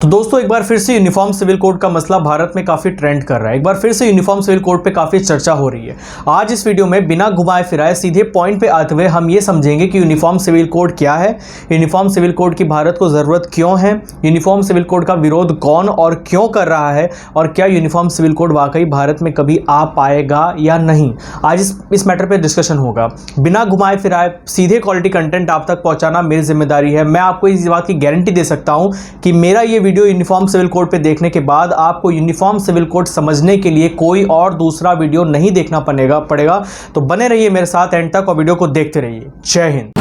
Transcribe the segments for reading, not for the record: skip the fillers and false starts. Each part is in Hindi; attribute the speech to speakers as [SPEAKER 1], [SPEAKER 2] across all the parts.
[SPEAKER 1] तो दोस्तों एक बार फिर से यूनिफॉर्म सिविल कोड का मसला भारत में काफ़ी ट्रेंड कर रहा है। एक बार फिर से यूनिफॉर्म सिविल कोड पे काफ़ी चर्चा हो रही है। आज इस वीडियो में बिना घुमाए फिराए सीधे पॉइंट पे आते हुए हम ये समझेंगे कि यूनिफॉर्म सिविल कोड क्या है, यूनिफॉर्म सिविल कोड की भारत को ज़रूरत क्यों है, यूनिफॉर्म सिविल कोड का विरोध कौन और क्यों कर रहा है, और क्या यूनिफॉर्म सिविल कोड वाकई भारत में कभी आ पाएगा या नहीं। आज इस मैटर पर डिस्कशन होगा। बिना घुमाए फिराए सीधे क्वालिटी कंटेंट आप तक पहुँचाना मेरी जिम्मेदारी है। मैं आपको इस बात की गारंटी दे सकता हूँ कि मेरा ये वीडियो यूनिफॉर्म सिविल कोड पे देखने के बाद आपको यूनिफॉर्म सिविल कोड समझने के लिए कोई और दूसरा वीडियो नहीं देखना पड़ेगा। तो बने रहिए मेरे साथ एंड तक और वीडियो को देखते रहिए। जय हिंद।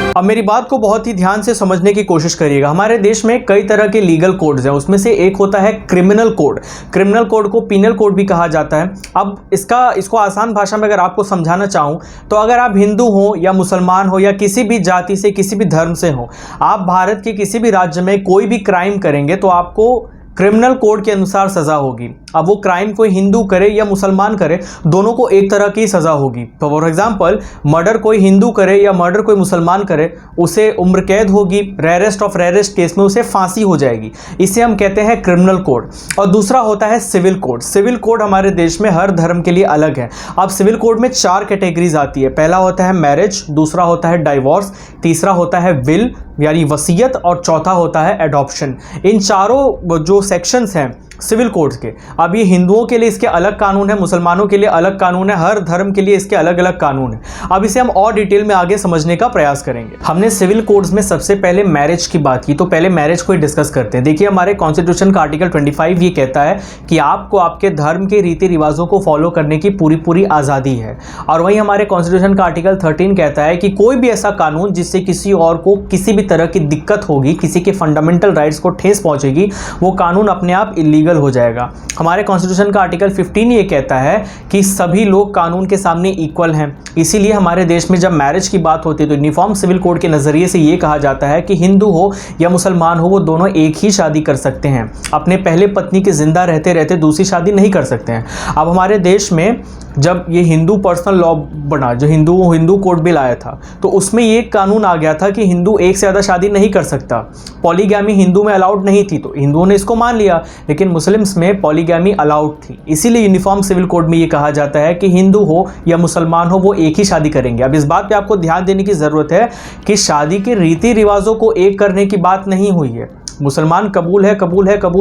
[SPEAKER 1] अब मेरी बात को बहुत ही ध्यान से समझने की कोशिश करिएगा। हमारे देश में कई तरह के लीगल कोड्स हैं, उसमें से एक होता है क्रिमिनल कोड। क्रिमिनल कोड को पीनल कोड भी कहा जाता है। अब इसको आसान भाषा में अगर आपको समझाना चाहूँ तो अगर आप हिंदू हो या मुसलमान हो या किसी भी जाति से किसी भी धर्म से हो, आप भारत के किसी भी राज्य में कोई भी क्राइम करेंगे तो आपको क्रिमिनल कोड के अनुसार सज़ा होगी। अब वो क्राइम कोई हिंदू करे या मुसलमान करे, दोनों को एक तरह की सज़ा होगी। तो फॉर एग्जांपल मर्डर कोई हिंदू करे या मर्डर कोई मुसलमान करे, उसे उम्र कैद होगी, रेयरेस्ट ऑफ रेयरेस्ट केस में उसे फांसी हो जाएगी। इसे हम कहते हैं क्रिमिनल कोड। और दूसरा होता है सिविल कोड। सिविल कोड हमारे देश में हर धर्म के लिए अलग है। अब सिविल कोड में 4 कैटेगरीज आती है। पहला होता है मैरिज, दूसरा होता है डाइवोर्स, तीसरा होता है विल यानी वसीयत, और चौथा होता है एडॉप्शन। इन चारों जो सेक्शंस हैं सिविल कोड्स के, अब ये हिंदुओं के लिए इसके अलग कानून है, मुसलमानों के लिए अलग कानून है, हर धर्म के लिए इसके अलग अलग कानून है। अब इसे हम और डिटेल में आगे समझने का प्रयास करेंगे। हमने सिविल कोड्स में सबसे पहले मैरिज की बात की, तो पहले मैरिज को ही डिस्कस करते हैं। देखिए हमारे कॉन्स्टिट्यूशन का आर्टिकल 25 ये कहता है कि आपको आपके धर्म के रीति रिवाजों को फॉलो करने की पूरी आज़ादी है। और वहीं हमारे कॉन्स्टिट्यूशन का आर्टिकल 13 कहता है कि कोई भी ऐसा कानून जिससे किसी और को किसी भी तरह की दिक्कत होगी, किसी के फंडामेंटल राइट्स को ठेस पहुंचेगी, वो कानून अपने आप इलीगल हो जाएगा। हमारे कॉन्स्टिट्यूशन का आर्टिकल 15 ये कहता है कि सभी लोग कानून के सामने इक्वल हैं। इसीलिए हमारे देश में जब मैरिज की बात होती है तो यूनिफॉर्म सिविल कोड के नज़रिए से ये कहा जाता है कि हिंदू हो या मुसलमान हो, वो दोनों एक ही शादी कर सकते हैं। अपने पहले पत्नी के जिंदा रहते रहते दूसरी शादी नहीं कर सकते हैं। अब हमारे देश में जब ये हिंदू पर्सनल लॉ बना, जो हिंदू कोड बिल आया था, तो उसमें ये कानून आ गया था कि हिंदू एक से ज़्यादा शादी नहीं कर सकता। पॉलीगैमी हिंदू में अलाउड नहीं थी, तो हिंदुओं ने इसको मान लिया, लेकिन मुस्लिम्स में पॉलीगैमी अलाउड थी। इसीलिए यूनिफॉर्म सिविल कोड में ये कहा जाता है कि हिंदू हो या मुसलमान हो, वो एक ही शादी करेंगे। अब इस बात पे आपको ध्यान देने की ज़रूरत है कि शादी के रीति रिवाजों को एक करने की बात नहीं हुई है। मुसलमान कबूल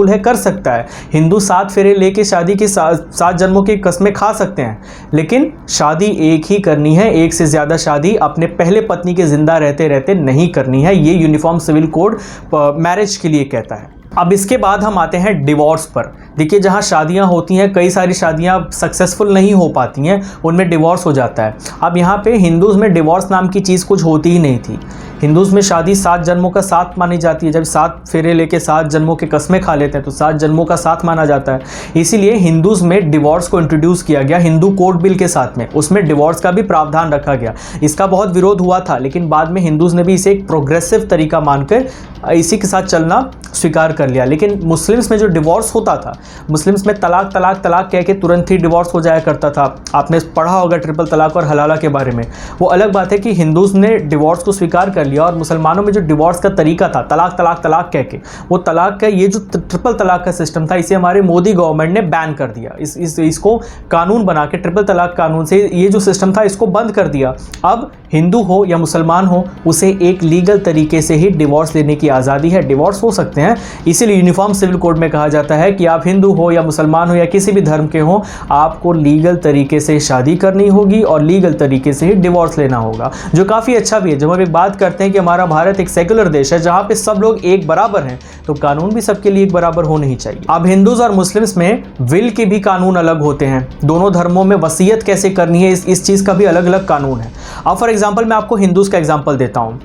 [SPEAKER 1] है कर सकता है, हिंदू 7 फेरे लेके शादी के 7 जन्मों की कस्में खा सकते हैं, लेकिन शादी एक ही करनी है। एक से ज़्यादा शादी अपने पहले पत्नी के जिंदा रहते रहते नहीं करनी है। ये यूनिफॉर्म सिविल कोड मैरिज के लिए कहता है। अब इसके बाद हम आते हैं डिवोर्स पर। देखिए जहाँ शादियाँ होती हैं, कई सारी शादियाँ सक्सेसफुल नहीं हो पाती हैं, उनमें डिवोर्स हो जाता है। अब यहाँ पे हिंदूज़ में डिवोर्स नाम की चीज़ कुछ होती ही नहीं थी। हिंदूज़ में शादी 7 जन्मों का साथ मानी जाती है। जब 7 फेरे लेके 7 जन्मों के कस्में खा लेते हैं तो 7 जन्मों का साथ माना जाता है। इसीलिए हिंदूज़ में डिवोर्स को इंट्रोड्यूस किया गया हिंदू कोड बिल के साथ में। उसमें डिवोर्स का भी प्रावधान रखा गया। इसका बहुत विरोध हुआ था, लेकिन बाद में हिंदूज़ ने भी इसे एक प्रोग्रेसिव तरीका मानकर इसी के साथ चलना स्वीकार कर लिया। लेकिन मुस्लिम्स में जो डिवोर्स होता था, मुस्लिम्स में तलाक कह के तुरंत ही डिवोर्स हो जाया करता था। आपने पढ़ा होगा ट्रिपल तलाक और हलाला के बारे में। वो अलग बात है कि हिंदूज़ ने डिवोर्स को स्वीकार कर लिया, और मुसलमानों में जो डिवोर्स का तरीका था तलाक कह के, वो तलाक का ये जो ट्रिपल तलाक का सिस्टम था, इसे हमारे मोदी गवर्नमेंट ने बैन कर दिया। इसको कानून बना के ट्रिपल तलाक कानून से ये जो सिस्टम था इसको बंद कर दिया। अब हिंदू हो या मुसलमान हो, उसे एक लीगल तरीके से ही डिवोर्स लेने की आज़ादी है। डिवोर्स हो सकते हैं। इसीलिए यूनिफॉर्म सिविल कोड में कहा जाता है कि आप हिंदू हो या मुसलमान हो या किसी भी धर्म के हो, आपको लीगल तरीके से शादी करनी होगी और लीगल तरीके से ही डिवोर्स लेना होगा, जो काफ़ी अच्छा भी है। जब हम एक बात करते हैं कि हमारा भारत एक सेकुलर देश है जहाँ पे सब लोग एक बराबर हैं, तो कानून भी सबके लिए एक बराबर होने ही चाहिए। अब हिंदूज और मुस्लिम्स में विल के भी कानून अलग होते हैं। दोनों धर्मों में वसीयत कैसे करनी है, इस चीज़ का भी अलग अलग कानून है। अब फॉर एग्जाम्पल मैं आपको हिंदूज का एग्जाम्पल देता हूँ।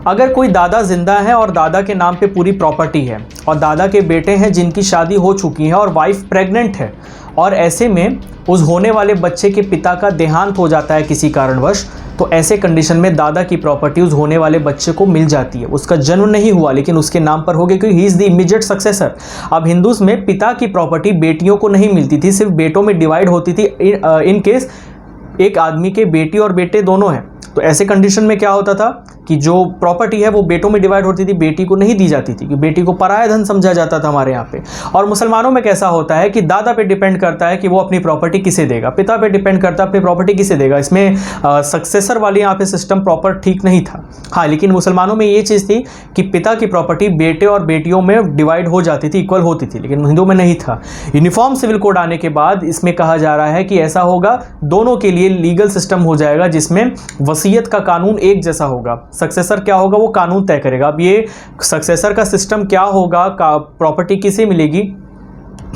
[SPEAKER 1] अगर कोई दादा जिंदा है और दादा के नाम पे पूरी प्रॉपर्टी है, और दादा के बेटे हैं जिनकी शादी हो चुकी है और वाइफ प्रेग्नेंट है, और ऐसे में उस होने वाले बच्चे के पिता का देहांत हो जाता है किसी कारणवश, तो ऐसे कंडीशन में दादा की प्रॉपर्टी उस होने वाले बच्चे को मिल जाती है। उसका जन्म नहीं हुआ लेकिन उसके नाम पर हो गया क्योंकि he is the immediate successor. अब हिंदूज में पिता की प्रॉपर्टी बेटियों को नहीं मिलती थी, सिर्फ बेटों में डिवाइड होती थी इन केस एक आदमी के बेटी और बेटे दोनों हैं। तो ऐसे कंडीशन में क्या होता था कि जो प्रॉपर्टी है वो बेटों में डिवाइड होती थी, बेटी को नहीं दी जाती थी क्योंकि बेटी को पराया धन समझा जाता था हमारे यहाँ पे। और मुसलमानों में कैसा होता है कि दादा पे डिपेंड करता है कि वो अपनी प्रॉपर्टी किसे देगा, पिता पे डिपेंड करता है अपनी प्रॉपर्टी किसे देगा। इसमें सक्सेसर वाले यहाँ पे सिस्टम प्रॉपर ठीक नहीं था। हाँ, लेकिन मुसलमानों में ये चीज़ थी कि पिता की प्रॉपर्टी बेटे और बेटियों में डिवाइड हो जाती थी, इक्वल होती थी, लेकिन हिंदू में नहीं था। यूनिफॉर्म सिविल कोड आने के बाद इसमें कहा जा रहा है कि ऐसा होगा, दोनों के लिए लीगल सिस्टम हो जाएगा जिसमें वसीयत का कानून एक जैसा होगा। सक्सेसर क्या होगा वो कानून तय करेगा। अब ये सक्सेसर का सिस्टम क्या होगा, प्रॉपर्टी किसे मिलेगी,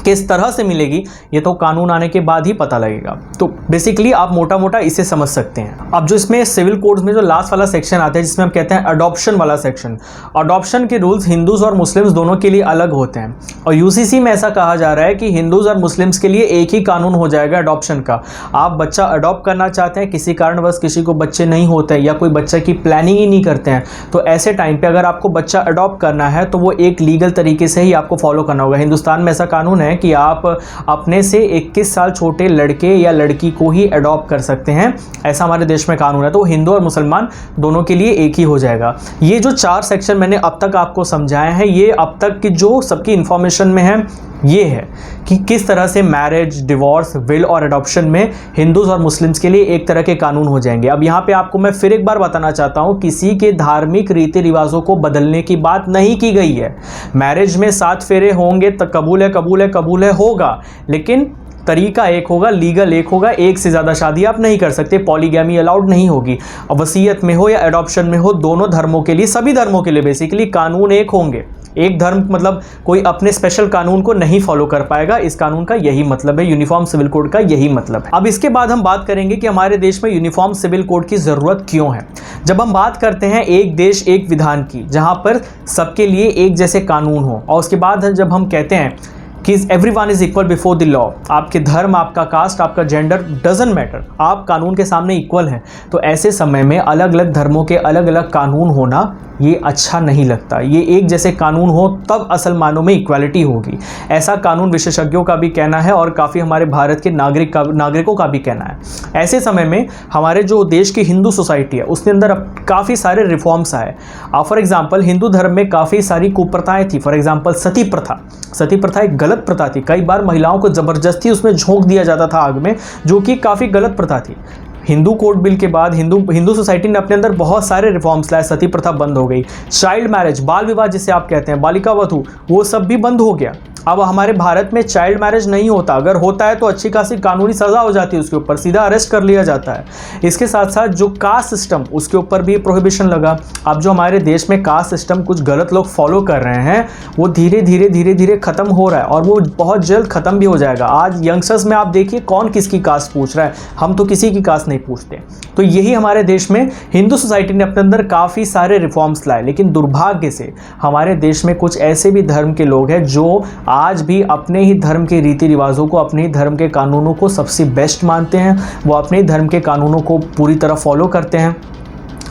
[SPEAKER 1] किस तरह से मिलेगी, ये तो कानून आने के बाद ही पता लगेगा। तो बेसिकली आप मोटा मोटा इसे समझ सकते हैं। अब जो इसमें सिविल कोड्स में जो लास्ट वाला सेक्शन आता है जिसमें हम कहते हैं अडॉप्शन वाला सेक्शन, अडॉप्शन के रूल्स हिंदूज और मुस्लिम्स दोनों के लिए अलग होते हैं। और यूसीसी में ऐसा कहा जा रहा है कि हिंदूज और मुस्लिम्स के लिए एक ही कानून हो जाएगा अडॉप्शन का। आप बच्चा अडॉप्ट करना चाहते हैं, किसी कारणवश किसी को बच्चे नहीं होते या कोई बच्चे की प्लानिंग ही नहीं करते हैं, तो ऐसे टाइम पे अगर आपको बच्चा अडॉप्ट करना है तो वो एक लीगल तरीके से ही आपको फॉलो करना होगा। हिंदुस्तान में ऐसा कानून है कि आप अपने से 21 साल छोटे लड़के या लड़की को ही अडॉप्ट कर सकते हैं, ऐसा हमारे देश में कानून है। तो हिंदू और मुसलमान दोनों के लिए एक ही हो जाएगा। ये जो 4 सेक्शन मैंने अब तक आपको समझाए हैं, ये अब तक की जो सबकी इंफॉर्मेशन में है ये है कि किस तरह से मैरिज, डिवोर्स, विल और अडॉप्शन में हिंदूज और मुस्लिम्स के लिए एक तरह के कानून हो जाएंगे। अब यहाँ पे आपको मैं फिर एक बार बताना चाहता हूँ, किसी के धार्मिक रीति रिवाजों को बदलने की बात नहीं की गई है। मैरिज में 7 फेरे होंगे तो कबूल है, कबूल है, कबूल है होगा, लेकिन तरीका एक होगा, लीगल एक होगा। एक से ज़्यादा शादी आप नहीं कर सकते, पॉलीगैमी अलाउड नहीं होगी। अब वसीयत में हो या एडॉप्शन में हो, दोनों धर्मों के लिए, सभी धर्मों के लिए बेसिकली कानून एक होंगे। एक धर्म मतलब कोई अपने स्पेशल कानून को नहीं फॉलो कर पाएगा। इस कानून का यही मतलब है, यूनिफॉर्म सिविल कोड का यही मतलब है। अब इसके बाद हम बात करेंगे कि हमारे देश में यूनिफॉर्म सिविल कोड की ज़रूरत क्यों है। जब हम बात करते हैं एक देश एक विधान की, जहाँ पर सबके लिए एक जैसे कानून हो, और उसके बाद जब हम कहते हैं कि everyone is equal before the law, आपके धर्म, आपका कास्ट, आपका जेंडर डजंट मैटर, आप कानून के सामने इक्वल हैं, तो ऐसे समय में अलग अलग धर्मों के अलग अलग कानून होना ये अच्छा नहीं लगता। ये एक जैसे कानून हो तब असल मानों में इक्वालिटी होगी, ऐसा कानून विशेषज्ञों का भी कहना है और काफ़ी हमारे भारत के नागरिकों का भी कहना है। ऐसे समय में हमारे जो देश की हिंदू सोसाइटी है उसके अंदर अब काफ़ी सारे रिफॉर्म्स आए। फॉर एग्जाम्पल हिंदू धर्म में काफ़ी सारी कुप्रथाएँ थी। फॉर एग्जाम्पल सती प्रथा, सती प्रथा एक गलत प्रथा थी। कई बार महिलाओं को ज़बरदस्ती उसमें झोंक दिया जाता था आग में, जो कि काफ़ी गलत प्रथा थी। हिंदू कोड बिल के बाद हिंदू सोसाइटी ने अपने अंदर बहुत सारे रिफॉर्म्स लाए, सती प्रथा बंद हो गई। चाइल्ड मैरिज, बाल विवाह जिसे आप कहते हैं, बालिका वधू, वो सब भी बंद हो गया। अब हमारे भारत में चाइल्ड मैरिज नहीं होता, अगर होता है तो अच्छी खासी कानूनी सज़ा हो जाती है, उसके ऊपर सीधा अरेस्ट कर लिया जाता है। इसके साथ साथ जो कास्ट सिस्टम, उसके ऊपर भी प्रोहिबिशन लगा। अब जो हमारे देश में कास्ट सिस्टम कुछ गलत लोग फॉलो कर रहे हैं, वो धीरे धीरे ख़त्म हो रहा है और वो बहुत जल्द ख़त्म भी हो जाएगा। आज यंगस्टर्स में आप देखिए कौन किसकी कास्ट पूछ रहा है, हम तो किसी की कास्ट नहीं पूछते। तो यही हमारे देश में हिंदू सोसाइटी ने अपने अंदर काफ़ी सारे रिफॉर्म्स लाए, लेकिन दुर्भाग्य से हमारे देश में कुछ ऐसे भी धर्म के लोग हैं जो आज भी अपने ही धर्म के रीति रिवाजों को, अपने ही धर्म के कानूनों को सबसे बेस्ट मानते हैं। वो अपने ही धर्म के कानूनों को पूरी तरह फॉलो करते हैं।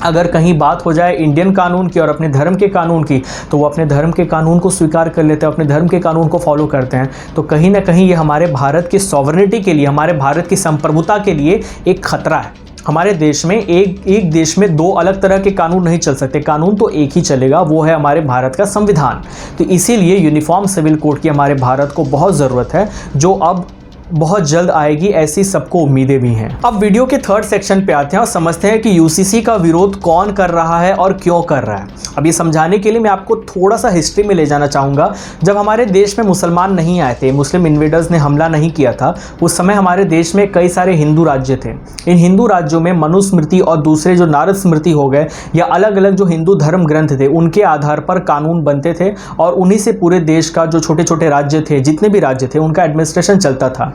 [SPEAKER 1] अगर कहीं बात हो जाए इंडियन कानून की और अपने धर्म के कानून की, तो वो अपने धर्म के कानून को स्वीकार कर लेते हैं, अपने धर्म के कानून को फॉलो करते हैं। तो कहीं ना कहीं ये हमारे भारत की सॉवरेनिटी के लिए, हमारे भारत की संप्रभुता के लिए एक खतरा है। हमारे देश में एक देश में 2 अलग तरह के कानून नहीं चल सकते, कानून तो एक ही चलेगा, वो है हमारे भारत का संविधान। तो इसीलिए यूनिफॉर्म सिविल कोड की हमारे भारत को बहुत ज़रूरत है, जो अब बहुत जल्द आएगी, ऐसी सबको उम्मीदें भी हैं। अब वीडियो के 3rd सेक्शन पे आते हैं और समझते हैं कि यूसीसी का विरोध कौन कर रहा है और क्यों कर रहा है। अब ये समझाने के लिए मैं आपको थोड़ा सा हिस्ट्री में ले जाना चाहूँगा। जब हमारे देश में मुसलमान नहीं आए थे, मुस्लिम इन्वेडर्स ने हमला नहीं किया था, उस समय हमारे देश में कई सारे हिंदू राज्य थे। इन हिंदू राज्यों में मनुस्मृति और दूसरे जो नारद स्मृति हो गए या अलग अलग जो हिंदू धर्म ग्रंथ थे, उनके आधार पर कानून बनते थे और उन्हीं से पूरे देश का जो छोटे छोटे राज्य थे, जितने भी राज्य थे, उनका एडमिनिस्ट्रेशन चलता था।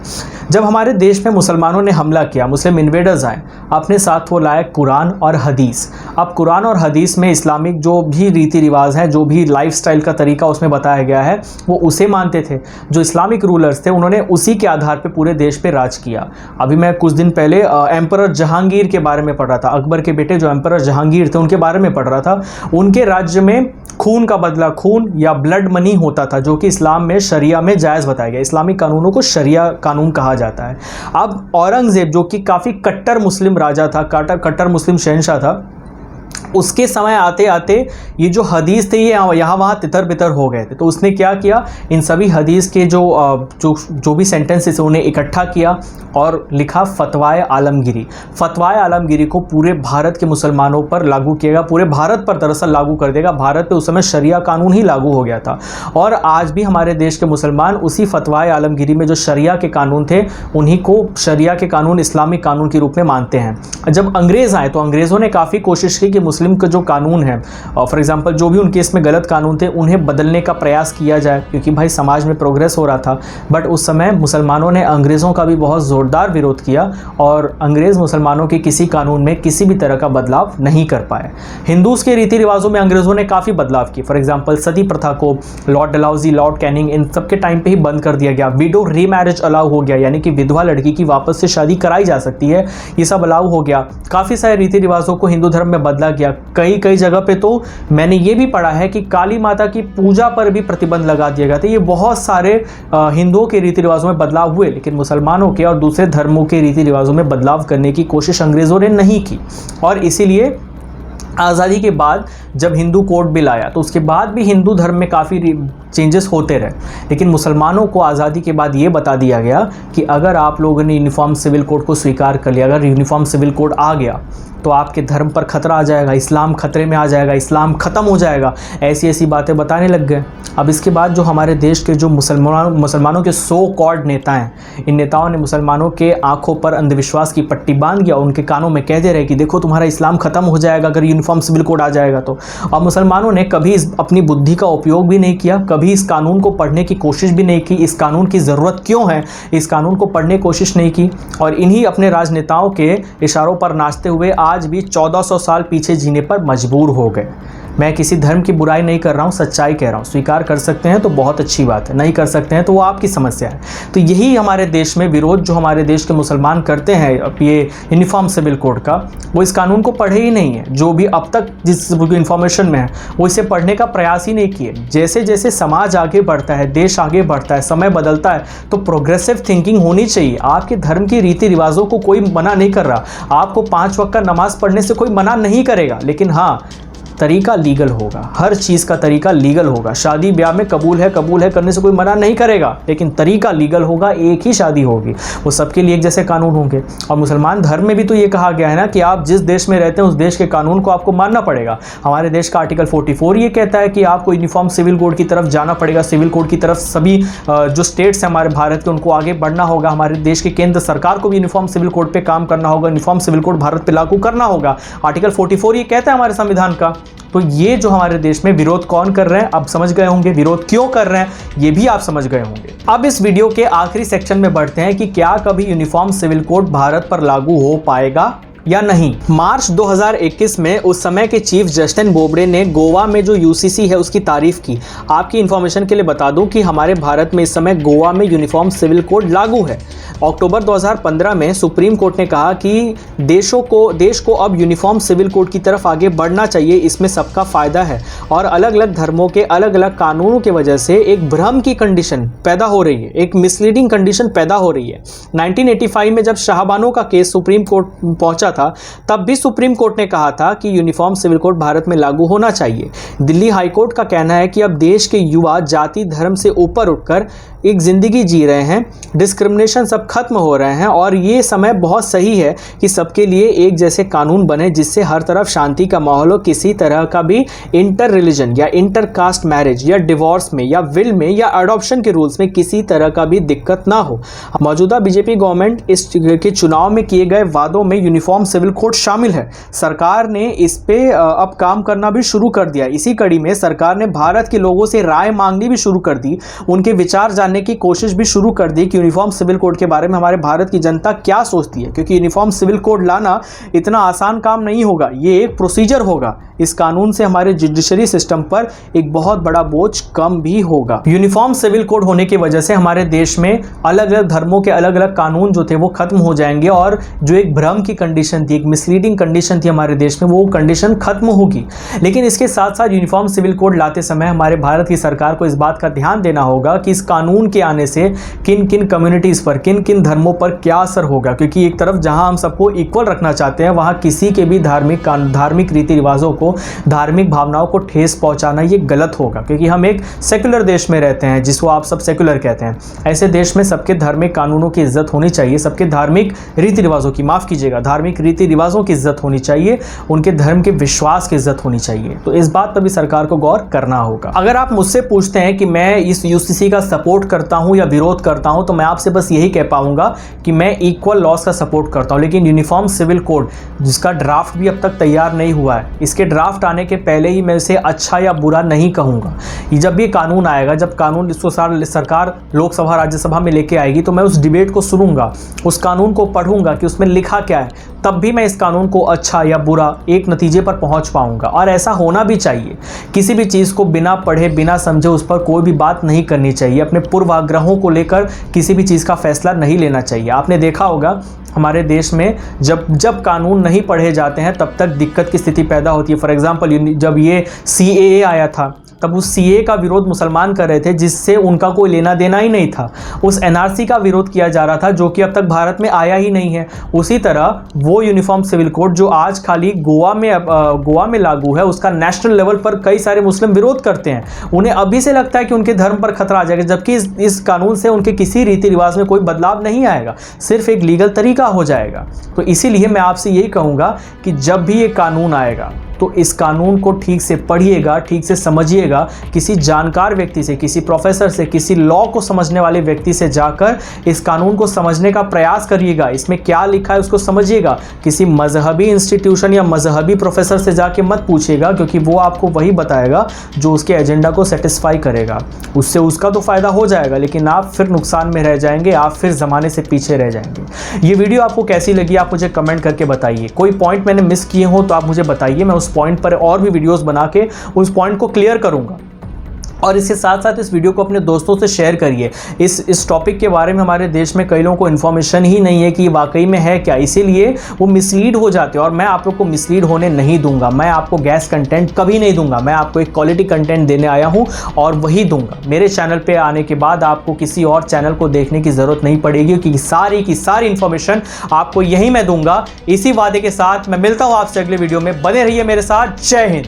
[SPEAKER 1] जब हमारे देश में मुसलमानों ने हमला किया, मुस्लिम इन्वेडर्स आए, अपने साथ वो लाए कुरान और हदीस। अब कुरान और हदीस में इस्लामिक जो भी रीति रिवाज हैं, जो भी लाइफस्टाइल का तरीका उसमें बताया गया है, वो उसे मानते थे। जो इस्लामिक रूलर्स थे उन्होंने उसी के आधार पे पूरे देश पे राज किया। अभी मैं कुछ दिन पहले एम्परर जहांगीर के बारे में पढ़ रहा था, अकबर के बेटे जो एम्परर जहांगीर थे उनके बारे में पढ़ रहा था। उनके राज्य में खून का बदला खून या ब्लड मनी होता था, जो कि इस्लाम में शरिया में जायज़ बताया गया। इस्लामिक कानूनों को शरिया कानून कहा जाता है। अब औरंगज़ेब जो कि काफ़ी कट्टर मुस्लिम राजा था, कट्टर मुस्लिम शहंशाह था, उसके समय आते आते ये जो हदीस थे ये यहाँ वहाँ तितर बितर हो गए थे। तो उसने क्या किया, इन सभी हदीस के जो भी सेंटेंसेस उन्हें इकट्ठा किया और लिखा फतवाए आलमगिरी। फतवाए आलमगिरी को पूरे भारत के मुसलमानों पर लागू किएगा, पूरे भारत पर दरअसल लागू कर देगा। भारत पे उस समय शरिया कानून ही लागू हो गया था और आज भी हमारे देश के मुसलमान उसी फतवाए आलमगिरी में जो शरिया के कानून थे उन्हीं को शरिया के कानून इस्लामिक कानून के रूप में मानते हैं। जब अंग्रेज़ आए तो अंग्रेज़ों ने काफ़ी कोशिश की कि मुस्लिम का जो कानून है, फॉर एग्जांपल जो भी उनके इसमें गलत कानून थे उन्हें बदलने का प्रयास किया जाए, क्योंकि भाई समाज में प्रोग्रेस हो रहा था। बट उस समय मुसलमानों ने अंग्रेज़ों का भी बहुत ज़ोरदार विरोध किया और अंग्रेज़ मुसलमानों के किसी कानून में किसी भी तरह का बदलाव नहीं कर पाए। हिंदूज के रीति रिवाजों में अंग्रेज़ों ने काफ़ी बदलाव किए। फॉर एग्जाम्पल सती प्रथा को लॉर्ड डलहौजी, लॉर्ड कैनिंग, इन सब के टाइम पर ही बंद कर दिया गया। विडो रीमैरिज अलाउ हो गया, यानी कि विधवा लड़की की वापस से शादी कराई जा सकती है, ये सब अलाउ हो गया। काफ़ी सारे रीति रिवाजों को हिंदू धर्म में बदला गया। कई जगह पे तो मैंने ये भी पढ़ा है कि काली माता की पूजा पर भी प्रतिबंध लगा दिया गया था। ये बहुत सारे हिंदुओं के रीति रिवाजों में बदलाव हुए, लेकिन मुसलमानों के और दूसरे धर्मों के रीति रिवाजों में बदलाव करने की कोशिश अंग्रेज़ों ने नहीं की। और इसीलिए आज़ादी के बाद जब हिंदू कोड बिल आया तो उसके बाद भी हिंदू धर्म में काफ़ी चेंजेस होते रहे, लेकिन मुसलमानों को आज़ादी के बाद ये बता दिया गया कि अगर आप लोगों ने यूनिफॉर्म सिविल कोड को स्वीकार कर लिया, अगर यूनिफॉर्म सिविल कोड आ गया तो आपके धर्म पर खतरा आ जाएगा, इस्लाम खतरे में आ जाएगा, इस्लाम ख़त्म हो जाएगा। ऐसी ऐसी बातें बताने लग गए। अब इसके बाद जो हमारे देश के जो मुसलमानों के सो कॉल्ड नेता हैं, इन नेताओं ने मुसलमानों के आंखों पर अंधविश्वास की पट्टी बांध दिया, उनके कानों में कहते रहे कि देखो तुम्हारा इस्लाम ख़त्म हो जाएगा अगर यूनिफॉर्म सिविल कोड आ जाएगा तो। और मुसलमानों ने कभी अपनी बुद्धि का उपयोग भी नहीं किया, कभी इस कानून को पढ़ने की कोशिश भी नहीं की, इस कानून की ज़रूरत क्यों है इस कानून को पढ़ने की कोशिश नहीं की, और इन्हीं अपने राजनेताओं के इशारों पर नाचते हुए आज भी 1400 साल पीछे जीने पर मजबूर हो गए। मैं किसी धर्म की बुराई नहीं कर रहा हूँ, सच्चाई कह रहा हूँ। स्वीकार कर सकते हैं तो बहुत अच्छी बात है, नहीं कर सकते हैं तो वो आपकी समस्या है। तो यही हमारे देश में विरोध जो हमारे देश के मुसलमान करते हैं अब ये यूनिफॉर्म सिविल कोड का, वो इस कानून को पढ़े ही नहीं है। जो भी अब तक जिस इन्फॉर्मेशन में है वो इसे पढ़ने का प्रयास ही नहीं किए। जैसे जैसे समाज आगे बढ़ता है, देश आगे बढ़ता है, समय बदलता है, तो प्रोग्रेसिव थिंकिंग होनी चाहिए। आपके धर्म के रीति रिवाजों को कोई मना नहीं कर रहा, आपको 5 वक्त का नमाज पढ़ने से कोई मना नहीं करेगा, लेकिन हाँ तरीका लीगल होगा, हर चीज़ का तरीका लीगल होगा। शादी ब्याह में कबूल है करने से कोई मना नहीं करेगा, लेकिन तरीका लीगल होगा, एक ही शादी होगी, वो सबके लिए एक जैसे कानून होंगे। और मुसलमान धर्म में भी तो ये कहा गया है ना कि आप जिस देश में रहते हैं उस देश के कानून को आपको मानना पड़ेगा। हमारे देश का आर्टिकल 44 ये कहता है कि आपको यूनिफॉर्म सिविल कोड की तरफ जाना पड़ेगा, सिविल कोड की तरफ सभी जो स्टेट्स हैं हमारे भारत के उनको आगे बढ़ना होगा। हमारे देश के केंद्र सरकार को भी यूनिफॉर्म सिविल कोड पर काम करना होगा, यूनिफॉर्म सिविल कोड भारत पर लागू करना होगा। आर्टिकल 44 ये कहता है हमारे संविधान का। तो ये जो हमारे देश में विरोध कौन कर रहे हैं अब समझ गए होंगे, विरोध क्यों कर रहे हैं ये भी आप समझ गए होंगे। अब इस वीडियो के आखिरी सेक्शन में बढ़ते हैं कि क्या कभी यूनिफॉर्म सिविल कोड भारत पर लागू हो पाएगा या नहीं। मार्च 2021 में उस समय के चीफ जस्टिस बोबडे ने गोवा में जो यूसीसी है उसकी तारीफ की। आपकी इन्फॉर्मेशन के लिए बता दूं कि हमारे भारत में इस समय गोवा में यूनिफॉर्म सिविल कोड लागू है। अक्टूबर 2015 में सुप्रीम कोर्ट ने कहा कि देश को अब यूनिफॉर्म सिविल कोड की तरफ आगे बढ़ना चाहिए, इसमें सबका फ़ायदा है। और अलग अलग धर्मों के अलग अलग कानूनों की वजह से एक भ्रम की कंडीशन पैदा हो रही है, एक मिसलीडिंग कंडीशन पैदा हो रही है। 1985 में जब शाहबानो का केस सुप्रीम कोर्ट पहुंचा था तब भी सुप्रीम कोर्ट ने कहा था कि यूनिफॉर्म सिविल कोड भारत में लागू होना चाहिए। दिल्ली हाई कोर्ट का कहना है कि अब देश के युवा जाति धर्म से ऊपर उठकर एक ज़िंदगी जी रहे हैं, डिस्क्रिमिनेशन सब खत्म हो रहे हैं और ये समय बहुत सही है कि सबके लिए एक जैसे कानून बने जिससे हर तरफ शांति का माहौल हो, किसी तरह का भी इंटर रिलीजन या इंटर कास्ट मैरिज या डिवोर्स में या विल में या अडॉप्शन के रूल्स में किसी तरह का भी दिक्कत ना हो। मौजूदा बीजेपी गवर्नमेंट इस के चुनाव में किए गए वादों में यूनिफॉर्म सिविल कोड शामिल है। सरकार ने इस पे अब काम करना भी शुरू कर दिया। इसी कड़ी में सरकार ने भारत के लोगों से राय मांगनी भी शुरू कर दी, उनके विचार जानने जानने की कोशिश भी शुरू कर दी कि यूनिफॉर्म सिविल कोड के बारे में हमारे भारत की जनता क्या सोचती है, क्योंकि यूनिफॉर्म सिविल कोड लाना इतना आसान काम नहीं होगा, ये एक प्रोसीजर होगा। इस कानून से हमारे जुडिशरी सिस्टम पर एक बहुत बड़ा बोझ कम भी होगा। यूनिफॉर्म सिविल कोड होने की वजह से हमारे देश में अलग अलग धर्मों के अलग अलग कानून जो थे वो खत्म हो जाएंगे, और जो एक भ्रम की कंडीशन थी, एक मिसलीडिंग कंडीशन थी हमारे देश में, वो कंडीशन खत्म होगी। लेकिन इसके साथ साथ यूनिफॉर्म सिविल कोड लाते समय हमारे भारत की सरकार को इस बात का ध्यान देना होगा कि इस कानून के आने से किन किन कम्युनिटीज़ पर, किन किन धर्मों पर क्या असर होगा। क्योंकि एक तरफ जहां हम सबको इक्वल रखना चाहते हैं, वहां किसी के भी धार्मिक रीति रिवाजों को, धार्मिक भावनाओं को ठेस पहुंचाना ये गलत होगा। क्योंकि हम एक सेकुलर देश में रहते हैं, जिसको आप सब सेकुलर कहते हैं। ऐसे देश में सबके धार्मिक कानूनों की इज्जत होनी चाहिए, सबके धार्मिक रीति रिवाजों की, माफ़ कीजिएगा, धार्मिक रीति रिवाजों की इज्जत होनी चाहिए, उनके धर्म के विश्वास की इज्जत होनी चाहिए। तो इस बात पर भी सरकार को गौर करना होगा। अगर आप मुझसे पूछते हैं कि मैं इस यूसीसी का सपोर्ट करता हूं या विरोध करता हूं, तो मैं आपसे बस यही कह पाऊंगा कि मैं इक्वल लॉस का सपोर्ट करता हूं। लेकिन यूनिफॉर्म सिविल कोड जिसका ड्राफ्ट भी अब तक तैयार नहीं हुआ है, इसके ड्राफ्ट आने के पहले ही मैं इसे अच्छा या बुरा नहीं कहूँगा। जब भी कानून आएगा, जब कानून इसको सरकार लोकसभा राज्यसभा में लेके आएगी, तो मैं उस डिबेट को सुनूंगा, उस कानून को पढ़ूंगा कि उसमें लिखा क्या है, तब भी मैं इस कानून को अच्छा या बुरा एक नतीजे पर पहुंच पाऊंगा। और ऐसा होना भी चाहिए। किसी भी चीज़ को बिना पढ़े, बिना समझे उस पर कोई भी बात नहीं करनी चाहिए। अपने पूर्वाग्रहों को लेकर किसी भी चीज़ का फैसला नहीं लेना चाहिए। आपने देखा होगा हमारे देश में जब कानून नहीं पढ़े जाते हैं, तब तक दिक्कत की स्थिति पैदा होती है। फॉर एग्जांपल, जब ये CAA आया था, तब उस CAA का विरोध मुसलमान कर रहे थे, जिससे उनका कोई लेना देना ही नहीं था। उस NRC का विरोध किया जा रहा था, जो कि अब तक भारत में आया ही नहीं है। उसी तरह वो यूनिफॉर्म सिविल कोड जो आज खाली गोवा में लागू है, उसका नेशनल लेवल पर कई सारे मुस्लिम विरोध करते हैं। उन्हें अभी से लगता है कि उनके धर्म पर खतरा आ जाएगा, जबकि इस कानून से उनके किसी रीति रिवाज में कोई बदलाव नहीं आएगा, सिर्फ एक लीगल तरीका हो जाएगा। तो इसीलिए मैं आपसे यही कहूँगा कि जब भी ये कानून आएगा, तो इस कानून को ठीक से पढ़िएगा, ठीक से समझिएगा। किसी जानकार व्यक्ति से, किसी प्रोफेसर से, किसी लॉ को समझने वाले व्यक्ति से जाकर इस कानून को समझने का प्रयास करिएगा। इसमें क्या लिखा है उसको समझिएगा। किसी मजहबी इंस्टीट्यूशन या मजहबी प्रोफेसर से जाके मत पूछिएगा, क्योंकि वो आपको वही बताएगा जो उसके एजेंडा को सेटिस्फाई करेगा। उससे उसका तो फ़ायदा हो जाएगा, लेकिन आप फिर नुकसान में रह जाएंगे, आप फिर ज़माने से पीछे रह जाएंगे। ये वीडियो आपको कैसी लगी, आप मुझे कमेंट करके बताइए। कोई पॉइंट मैंने मिस किए हो तो आप मुझे बताइए, मैं उस पॉइंट पर और भी वीडियोस बना के उस पॉइंट को क्लियर करूंगा। और इसके साथ साथ इस वीडियो को अपने दोस्तों से शेयर करिए। इस टॉपिक के बारे में हमारे देश में कई लोगों को इन्फॉर्मेशन ही नहीं है कि वाकई में है क्या, इसीलिए वो मिसलीड हो जाते हैं। और मैं आप लोग को मिसलीड होने नहीं दूंगा। मैं आपको गैस कंटेंट कभी नहीं दूंगा। मैं आपको एक क्वालिटी कंटेंट देने आया हूं और वही दूंगा। मेरे चैनल पे आने के बाद आपको किसी और चैनल को देखने की ज़रूरत नहीं पड़ेगी, क्योंकि सारी की सारी इन्फॉर्मेशन आपको यही मैं दूंगा। इसी वादे के साथ मैं मिलता हूँ आपसे अगले वीडियो में। बने रहिए मेरे साथ। जय हिंद।